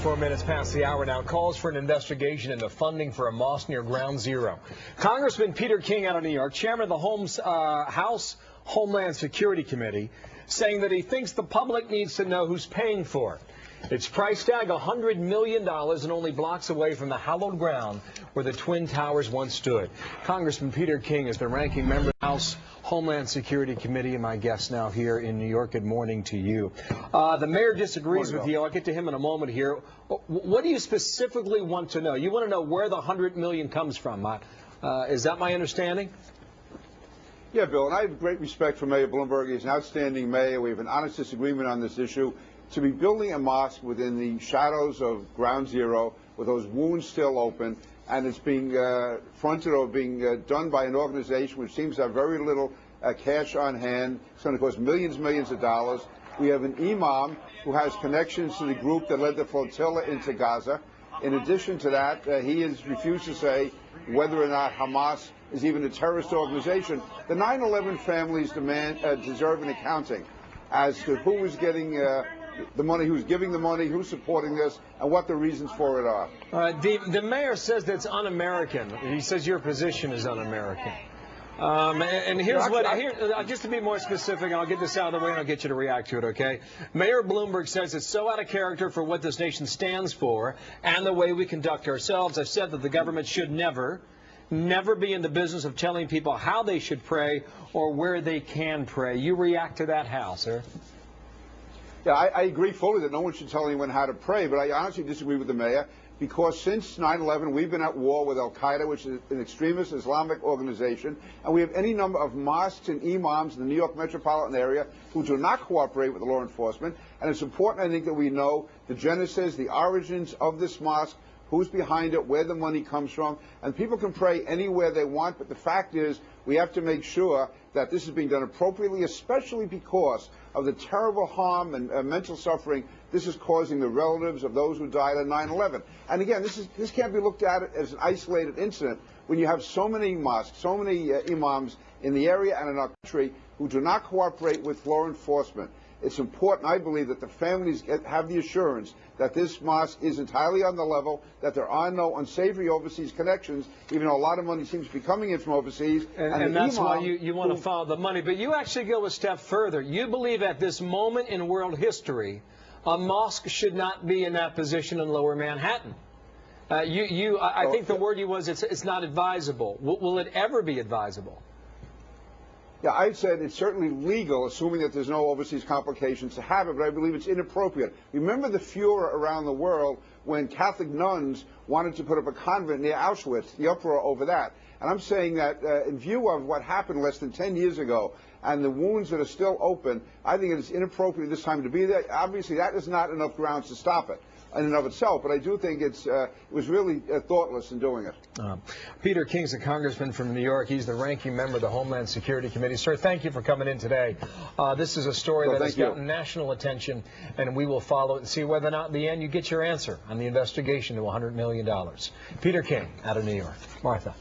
4 minutes past the hour now. Calls for an investigation into funding for a mosque near Ground Zero. Congressman Peter King out of New York, chairman of the House Homeland Security Committee, saying that he thinks the public needs to know who's paying for it. Its price tag, $100 million, and only blocks away from the hallowed ground where the Twin Towers once stood. Congressman Peter King is the ranking member of the House Homeland Security Committee and my guest now here in New York. Good morning to you. The mayor disagrees with you. I'll get to him in a moment here. What do you specifically want to know? You want to know where the $100 million comes from. Is that my understanding? Yeah, Bill, and I have great respect for Mayor Bloomberg. He's an outstanding mayor. We have an honest disagreement on this issue. To be building a mosque within the shadows of Ground Zero, with those wounds still open, and it's being fronted or being done by an organization which seems to have very little cash on hand. It's going to cost millions of dollars. We have an imam who has connections to the group that led the flotilla into Gaza. In addition to that, he has refused to say whether or not Hamas is even a terrorist organization. The 9/11 families deserve an accounting as to who is getting the money, who's giving the money, who's supporting this, and what the reasons for it are. The mayor says that's un-American. He says your position is un-American. And here's just to be more specific, and I'll get this out of the way and I'll get you to react to it, okay? Mayor Bloomberg says it's so out of character for what this nation stands for and the way we conduct ourselves. I've said that the government should never be in the business of telling people how they should pray or where they can pray. You react to that how, sir? Yeah, I agree fully that no one should tell anyone how to pray, but I honestly disagree with the mayor because since 9/11 we've been at war with Al-Qaeda, which is an extremist Islamic organization, and we have any number of mosques and imams in the New York metropolitan area who do not cooperate with law enforcement. And it's important, I think, that we know the genesis, the origins of this mosque, who's behind it, where the money comes from, and people can pray anywhere they want, but the fact is we have to make sure that this is being done appropriately, especially because of the terrible harm and mental suffering this is causing the relatives of those who died on 9/11. And again, this can't be looked at as an isolated incident when you have so many mosques, so many imams in the area and in our country who do not cooperate with law enforcement. It's important, I believe, that the families have the assurance that this mosque is entirely on the level, that there are no unsavory overseas connections, even though a lot of money seems to be coming in from overseas. And that's why you want to follow the money. But you actually go a step further. You believe at this moment in world history, a mosque should not be in that position in Lower Manhattan. I think the word you was it's not advisable. Will it ever be advisable? Yeah, I said it's certainly legal, assuming that there's no overseas complications to have it, but I believe it's inappropriate. Remember the furor around the world when Catholic nuns wanted to put up a convent near Auschwitz, the uproar over that. And I'm saying that in view of what happened less than 10 years ago and the wounds that are still open, I think it is inappropriate this time to be there. Obviously, that is not enough grounds to stop it in and of itself, but I do think it was really thoughtless in doing it. Peter King's a congressman from New York. He's the ranking member of the Homeland Security Committee. Sir, thank you for coming in today. This is a story that has gotten national attention, and we will follow it and see whether or not in the end you get your answer on the investigation to $100 million. Peter King out of New York. Martha.